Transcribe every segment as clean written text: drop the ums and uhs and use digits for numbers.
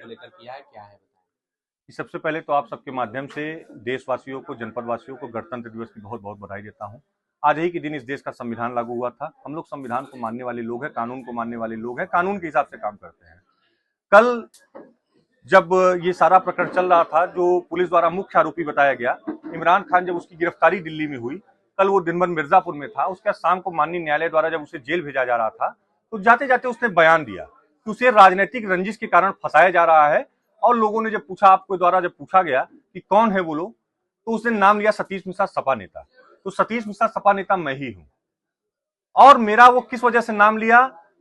को लेकर किया है, क्या है बताएं। सबसे पहले तो आप सबके माध्यम से देशवासियों को, जनपद वासियों को गणतंत्र दिवस की बहुत बहुत बधाई देता हूं। आज ही के दिन इस देश का संविधान लागू हुआ था। हम लोग संविधान को मानने वाले लोग हैं, कानून को मानने वाले लोग हैं, कानून के हिसाब से काम करते हैं। कल जब ये सारा प्रकरण चल रहा था, जो पुलिस द्वारा मुख्य आरोपी बताया गया इमरान खान, जब उसकी गिरफ्तारी दिल्ली में हुई, कल वो दिन भर मिर्जापुर में था। उसके शाम को माननीय न्यायालय द्वारा जब उसे जेल भेजा जा रहा था, तो जाते जाते उसने बयान दिया कि उसे राजनीतिक रंजिश के कारण फंसाया जा रहा है। और लोगों ने जब पूछा, आपके द्वारा जब पूछा गया कि कौन है वो लोग, तो उसने नाम लिया सतीश मिश्रा सपा नेता। तो सतीश मिश्रा सपा नेता मैं ही हूं। और मेरा वो किस वजह से नाम लिया,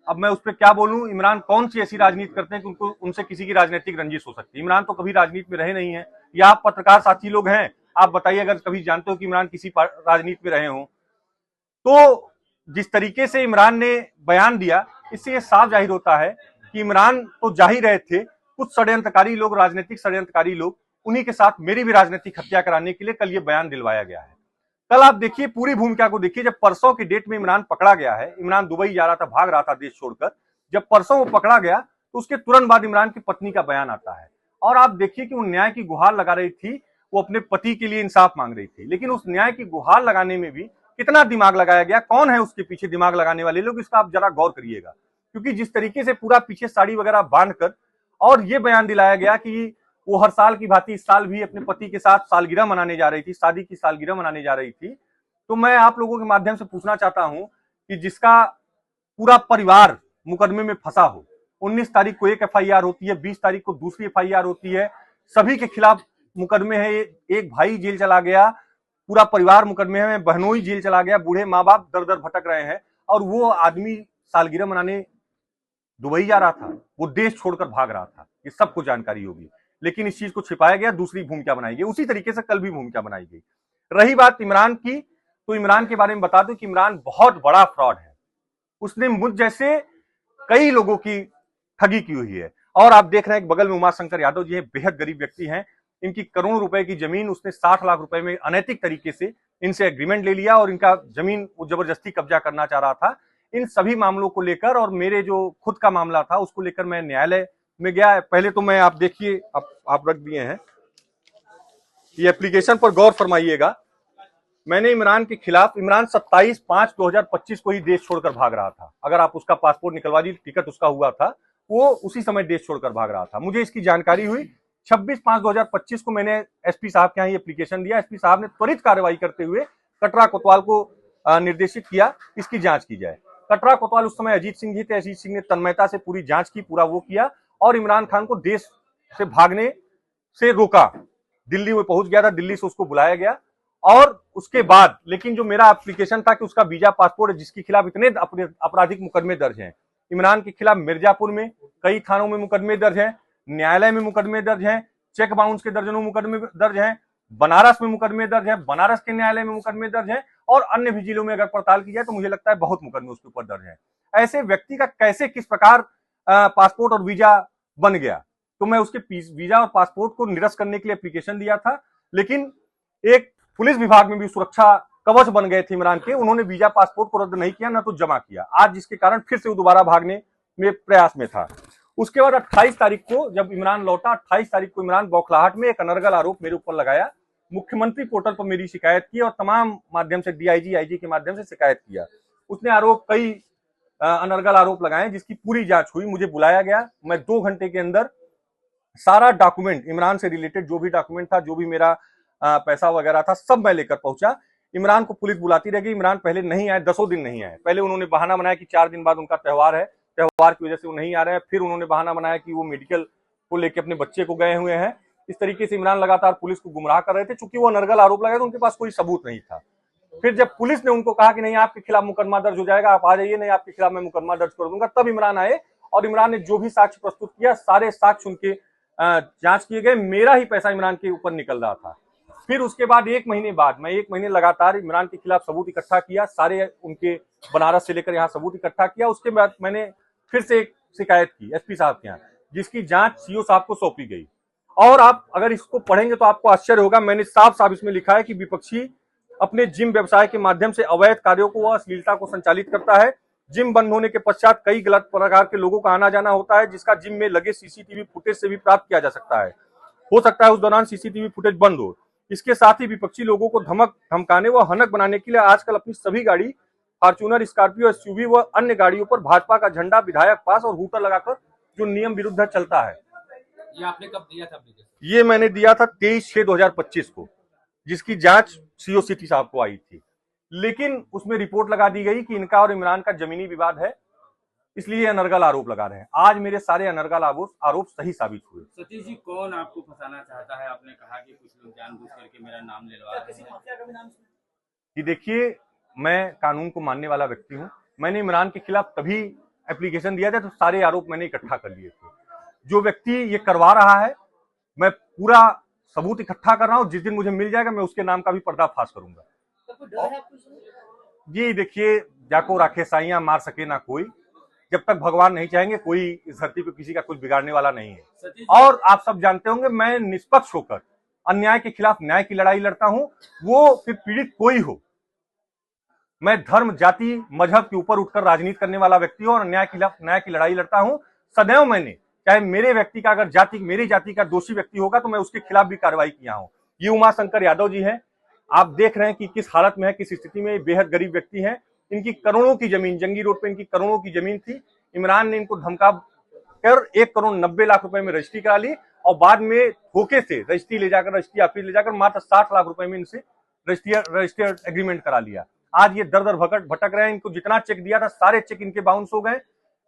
अब मैं उस पर क्या बोलूं। इमरान कौन सी ऐसी राजनीति करते हैं कि उनको उनसे किसी की राजनीतिक रंजिश हो सकती है। इमरान तो कभी राजनीति में रहे नहीं है, या आप पत्रकार साथी लोग हैं, आप बताइए अगर कभी जानते हो कि इमरान किसी राजनीति में रहे हो। तो जिस तरीके से इमरान ने बयान दिया, इससे ये साफ जाहिर होता है कि इमरान तो जा ही रहे थे, कुछ षड्यंत्रकारी लोग, राजनीतिक षड्यंत्रकारी लोग, उन्हीं के साथ मेरी भी राजनीतिक हत्या कराने के लिए कल ये बयान दिलवाया गया है। कल आप देखिए पूरी भूमिका को देखिए। जब परसों की डेट में इमरान पकड़ा गया है, इमरान दुबई जा रहा था, भाग रहा था देश छोड़कर, जब परसों वो पकड़ा गया तो उसके तुरंत बाद इमरान की पत्नी का बयान आता है। और आप देखिए कि वो न्याय की गुहार लगा रही थी, वो अपने पति के लिए इंसाफ मांग रही थी। लेकिन उस न्याय की गुहार लगाने में भी कितना दिमाग लगाया गया, कौन है उसके पीछे दिमाग लगाने वाले लोग, इसका आप जरा गौर करिएगा। क्योंकि जिस तरीके से पूरा पीछे साड़ी वगैरह बांधकर और ये बयान दिलाया गया कि वो हर साल की भांति इस साल भी अपने पति के साथ सालगिरह मनाने जा रही थी, शादी की सालगिरह मनाने जा रही थी। तो मैं आप लोगों के माध्यम से पूछना चाहता हूं कि जिसका पूरा परिवार मुकदमे में फंसा हो, 19 तारीख को एक एफआईआर होती है, 20 तारीख को दूसरी एफआईआर होती है, सभी के खिलाफ मुकदमे हैं। एक भाई जेल चला गया, पूरा परिवार मुकदमे में, बहनोई जेल चला गया, बूढ़े माँ बाप दर दर भटक रहे हैं, और वो आदमी सालगिरह मनाने दुबई जा रहा था, वो देश छोड़कर भाग रहा था। ये सबको जानकारी होगी, लेकिन इस चीज को छिपाया गया, दूसरी भूमिका बनाई गई। उसी तरीके से कल भी भूमिका बनाई गई। रही बात इमरान की, तो इमरान के बारे में बता दूं कि इमरान बहुत बड़ा फ्रॉड है। उसने मुझ जैसे कई लोगों की ठगी की हुई है। और आप देख रहे हैं कि बगल में उमाशंकर यादव जी हैं, बेहद गरीब व्यक्ति हैं। इनकी करोड़ों रुपए की जमीन उसने 60 लाख रुपए में अनैतिक तरीके से इनसे एग्रीमेंट ले लिया, और इनका जमीन वो जबरदस्ती कब्जा करना चाह रहा था। इन सभी मामलों को लेकर, और मेरे जो खुद का मामला था उसको लेकर मैं न्यायालय में गया। पहले तो मैं, आप देखिए, आप रख दिए हैं ये एप्लीकेशन पर गौर फरमाइएगा। मैंने इमरान के खिलाफ, इमरान 27/5/2025 को ही देश छोड़कर भाग रहा था। अगर आप उसका पासपोर्ट निकलवा दी, टिकट उसका हुआ था, वो उसी समय देश छोड़कर भाग रहा था। मुझे इसकी जानकारी हुई 26/5/2025 को। मैंने एसपी साहब के यहाँ एप्लीकेशन दिया। एसपी साहब ने त्वरित कार्रवाई करते हुए कटरा कोतवाल को निर्देशित किया इसकी जांच की जाए। कटरा कोतवाल उस समय अजीत सिंह जी थे। अजीत सिंह ने तन्मयता से पूरी जांच की, पूरा वो किया, और इमरान खान को देश से भागने से रोका। दिल्ली में पहुंच गया था, दिल्ली से उसको बुलाया गया। और उसके बाद, लेकिन जो मेरा एप्लीकेशन था कि उसका वीजा पासपोर्ट है, जिसके खिलाफ इतने आपराधिक मुकदमे दर्ज हैं, इमरान के खिलाफ मिर्जापुर में कई थानों में मुकदमे दर्ज हैं, न्यायालय में मुकदमे दर्ज हैं, चेक बाउंस के दर्जनों मुकदमे दर्ज हैं, बनारस में मुकदमे दर्ज हैं, बनारस के न्यायालय में मुकदमे दर्ज हैं, और अन्य भी जिलों में अगर पड़ताल की जाए तो मुझे लगता है बहुत मुकदमे उसके ऊपर दर्ज हैं। ऐसे व्यक्ति का कैसे, किस प्रकार पासपोर्ट और वीजा बन गया? तो मैं उसके वीजा और पासपोर्ट को निरस्त करने के लिए एप्लीकेशन दिया था। लेकिन एक पुलिस विभाग में भी सुरक्षा कवच बन गए थे इमरान के, उन्होंने वीजा पासपोर्ट को रद्द नहीं किया, न तो जमा किया आज, जिसके कारण फिर से वो दोबारा भागने में प्रयास में था। उसके बाद 28 तारीख को जब इमरान लौटा, 28 तारीख को इमरान बौखलाहट में एक अनर्गल आरोप मेरे ऊपर लगाया। मुख्यमंत्री पोर्टल पर मेरी शिकायत की, और तमाम माध्यम से डीआईजी, आईजी के माध्यम से शिकायत किया। उसने आरोप, कई अनर्गल आरोप लगाए, जिसकी पूरी जांच हुई। मुझे बुलाया गया, मैं 2 घंटे के अंदर सारा डॉक्यूमेंट, इमरान से रिलेटेड जो भी डॉक्यूमेंट था, जो भी मेरा पैसा वगैरह था, सब मैं लेकर पहुंचा। इमरान को पुलिस बुलाती रह गई। इमरान पहले नहीं आए, 10 दिन नहीं आए। पहले उन्होंने बहाना बनाया कि 4 दिन बाद उनका त्योहार है, त्योहार की वजह से वो नहीं आ रहे हैं। फिर उन्होंने बहाना बनाया कि वो मेडिकल को लेकर अपने बच्चे को गए हुए हैं। इस तरीके से इमरान लगातार पुलिस को गुमराह कर रहे थे। चूंकि वो अनर्गल आरोप लगाए तो उनके पास कोई सबूत नहीं था। फिर जब पुलिस ने उनको कहा कि नहीं, आपके खिलाफ मुकदमा दर्ज हो जाएगा, आप आ जाइए, नहीं आपके खिलाफ मैं मुकदमा दर्ज कर दूंगा, तब इमरान आए। और इमरान ने जो भी साक्ष्य प्रस्तुत किया, सारे साक्ष्य उनके जांच किए गए। मेरा ही पैसा इमरान के ऊपर निकल रहा था। फिर उसके बाद 1 महीने बाद, मैं 1 महीने लगातार इमरान के खिलाफ सबूत इकट्ठा किया, सारे उनके बनारस से लेकर यहाँ सबूत इकट्ठा किया। उसके बाद मैंने फिर से एक शिकायत की एसपी साहब के यहाँ, जिसकी जांच सीओ साहब को सौंपी गई। और आप अगर इसको पढ़ेंगे तो आपको आश्चर्य होगा, मैंने साफ साफ इसमें लिखा है कि विपक्षी अपने जिम व्यवसाय के माध्यम से अवैध कार्यों को व अश्लीलता को संचालित करता है, जिम बंद होने के पश्चात कई गलत प्रकार के लोगों का आना जाना होता है, जिसका जिम में लगे सीसीटीवी फुटेज से भी प्राप्त किया जा सकता है। हो सकता है उस दौरान सीसीटीवी फुटेज बंद हो। इसके साथ ही विपक्षी लोगों को धमकाने व हनक बनाने के लिए आजकल अपनी सभी गाड़ी फॉर्च्यूनर, स्कॉर्पियो, एसयूवी व अन्य गाड़ियों पर भाजपा का झंडा, विधायक पास और हूटर लगाकर जो नियम विरुद्ध चलता है। ये आपने कब दिया था एप्लीकेशन? ये मैंने दिया था 23/6/2025 को, जिसकी जांच सीओ सिटी साहब को आई थी, लेकिन उसमें रिपोर्ट लगा दी गई कि इनका और इमरान का जमीनी विवाद है, इसलिए अनर्गल आरोप लगा रहे हैं। आज मेरे सारे अनर्गल आरोप सही साबित हुए। सतीश जी, कौन आपको फंसाना चाहता है? आपने कहा कि कुछ लोग जानबूझ करके मेरा नाम ले रहे हैं। कि देखिए, मैं कानून को मानने वाला व्यक्ति हूं। मैंने इमरान के खिलाफ तभी एप्लीकेशन दिया था तो सारे आरोप मैंने इकट्ठा कर लिए थे। जो व्यक्ति ये करवा रहा है, मैं पूरा सबूत इकट्ठा कर रहा हूं। जिस दिन मुझे मिल जाएगा मैं उसके नाम का भी पर्दाफाश करूंगा। जी देखिए, जाको राखे साइयां मार सके ना कोई, जब तक भगवान नहीं चाहेंगे कोई इस धरती पे किसी का कुछ बिगाड़ने वाला नहीं है। और आप सब जानते होंगे, मैं निष्पक्ष होकर अन्याय के खिलाफ न्याय की लड़ाई लड़ता हूं, वो फिर पीड़ित कोई हो। मैं धर्म, जाति, मजहब के ऊपर उठकर राजनीति करने वाला व्यक्ति हूं और अन्याय के खिलाफ न्याय की लड़ाई लड़ता हूं। सदैव मैंने, चाहे मेरे व्यक्ति का अगर मेरी जाति का दोषी व्यक्ति होगा तो मैं उसके खिलाफ भी कार्रवाई किया हूं। ये उमाशंकर यादव जी हैं, आप देख रहे हैं कि किस हालत में है, किस स्थिति में। बेहद गरीब व्यक्ति हैं। इनकी करोड़ों की जमीन, जंगी रोड पे इनकी करोड़ों की जमीन थी। इमरान ने इनको धमका कर 1,90,00,000 रुपए में रजिस्ट्री करा ली और बाद में धोखे से रजिस्ट्री ले जाकर, रजिस्ट्री ऑफिस ले जाकर मात्र 60 लाख रुपए में इनसे रजिस्ट्री एग्रीमेंट करा लिया। आज ये दर दर भटक रहे हैं। इनको जितना चेक दिया था सारे चेक इनके बाउंस हो गए।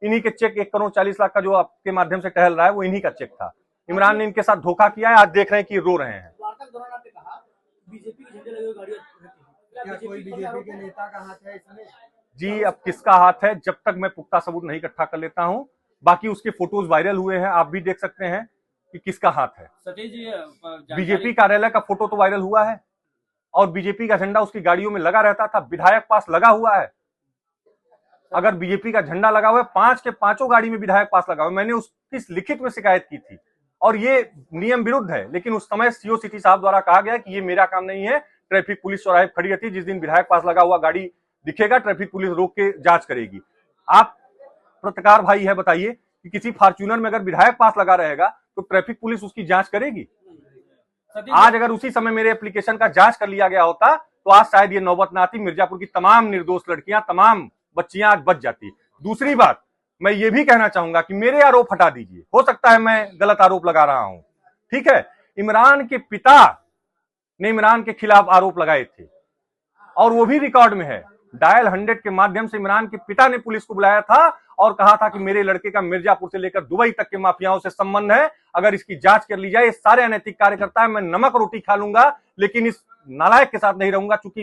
इन्हीं के चेक 1,40,00,000 का जो आपके माध्यम से टहल रहा है वो इन्हीं का चेक था। इमरान ने इनके साथ धोखा किया है। आज देख रहे हैं कि रो रहे हैं। बीजेपी के झंडे लगे गाड़ी, क्या कोई बीजेपी के नेता का हाथ है इसमें? जी, अब किसका हाथ है, जब तक मैं पुख्ता सबूत नहीं इकट्ठा कर लेता हूं। बाकी उसके फोटोज वायरल हुए हैं, आप भी देख सकते हैं कि किसका हाथ है। सतीश जी, बीजेपी कार्यालय का फोटो तो वायरल हुआ है और बीजेपी का झंडा उसकी गाड़ियों में लगा रहता था। विधायक पास लगा हुआ है। अगर बीजेपी का झंडा लगा हुआ है, 5 के 5 गाड़ी में विधायक पास लगा हुआ है। मैंने उसकी लिखित में शिकायत की थी और ये नियम विरुद्ध है, लेकिन उस समय सीओ सिटी साहब द्वारा कहा गया कि ये मेरा काम नहीं है। ट्रैफिक पुलिस चौराहे खड़ी रहती है, जिस दिन विधायक पास लगा हुआ गाड़ी दिखेगा ट्रैफिक पुलिस रोक के जांच करेगी। आप पत्रकार भाई है, बताइए कि किसी फॉर्च्यूनर में अगर विधायक पास लगा रहेगा तो ट्रैफिक पुलिस उसकी जांच करेगी? आज अगर उसी समय मेरे एप्लीकेशन का जांच कर लिया गया होता तो आज शायद ये नौबत ना आती। मिर्जापुर की तमाम निर्दोष लड़कियां, तमाम बच्चियां आज बच जाती। दूसरी बात, मैं ये भी कहना चाहूंगा कि मेरे आरोप हटा दीजिए। हो सकता है मैं गलत आरोप लगा रहा हूं, ठीक है। इमरान के पिता ने इमरान के खिलाफ आरोप लगाए थे और वो भी रिकॉर्ड में है। डायल 100 के माध्यम से इमरान के पिता ने पुलिस को बुलाया था और कहा था कि मेरे लड़के का मिर्जापुर से लेकर दुबई तक के माफियाओं से संबंध है, अगर इसकी जांच कर ली जाए। ये सारे अनैतिक कार्य करता है, मैं नमक रोटी खा लूंगा लेकिन इस नालायक के साथ नहीं रहूंगा। चूंकि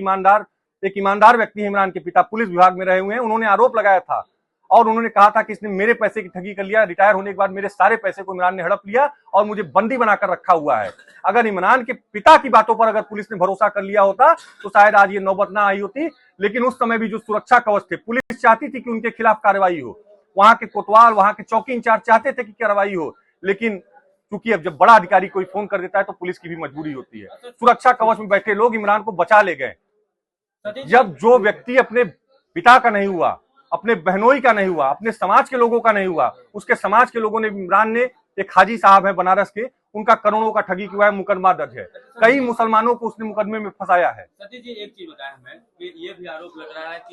एक ईमानदार व्यक्ति है इमरान के पिता, पुलिस विभाग में रहे हुए हैं। उन्होंने आरोप लगाया था और उन्होंने कहा था कि इसने मेरे पैसे की ठगी कर लिया। रिटायर होने के बाद मेरे सारे पैसे को इमरान ने हड़प लिया और मुझे बंदी बनाकर रखा हुआ है। अगर इमरान के पिता की बातों पर अगर पुलिस ने भरोसा कर लिया होता तो शायद आज ये नौबत ना आई होती। लेकिन उस समय भी जो सुरक्षा कवच थे, पुलिस चाहती थी कि उनके खिलाफ कार्रवाई हो। वहां के कोतवाल, वहां के चौकी इंचार्ज चाहते थे कि कार्रवाई हो, लेकिन क्योंकि अब जब बड़ा अधिकारी कोई फोन कर देता है तो पुलिस की भी मजबूरी होती है। सुरक्षा कवच में बैठे लोग इमरान को बचा ले गए। जब जो व्यक्ति अपने पिता का नहीं हुआ, अपने बहनोई का नहीं हुआ, अपने समाज के लोगों का नहीं हुआ, उसके समाज के लोगों ने, इमरान ने, एक हाजी साहब है बनारस के, उनका करोड़ों का ठगी हुआ है, मुकदमा दर्ज है। कई मुसलमानों को उसने मुकदमे में फंसाया है। सतीश जी, एक चीज बताया हमें कि ये भी आरोप लग रहा है कि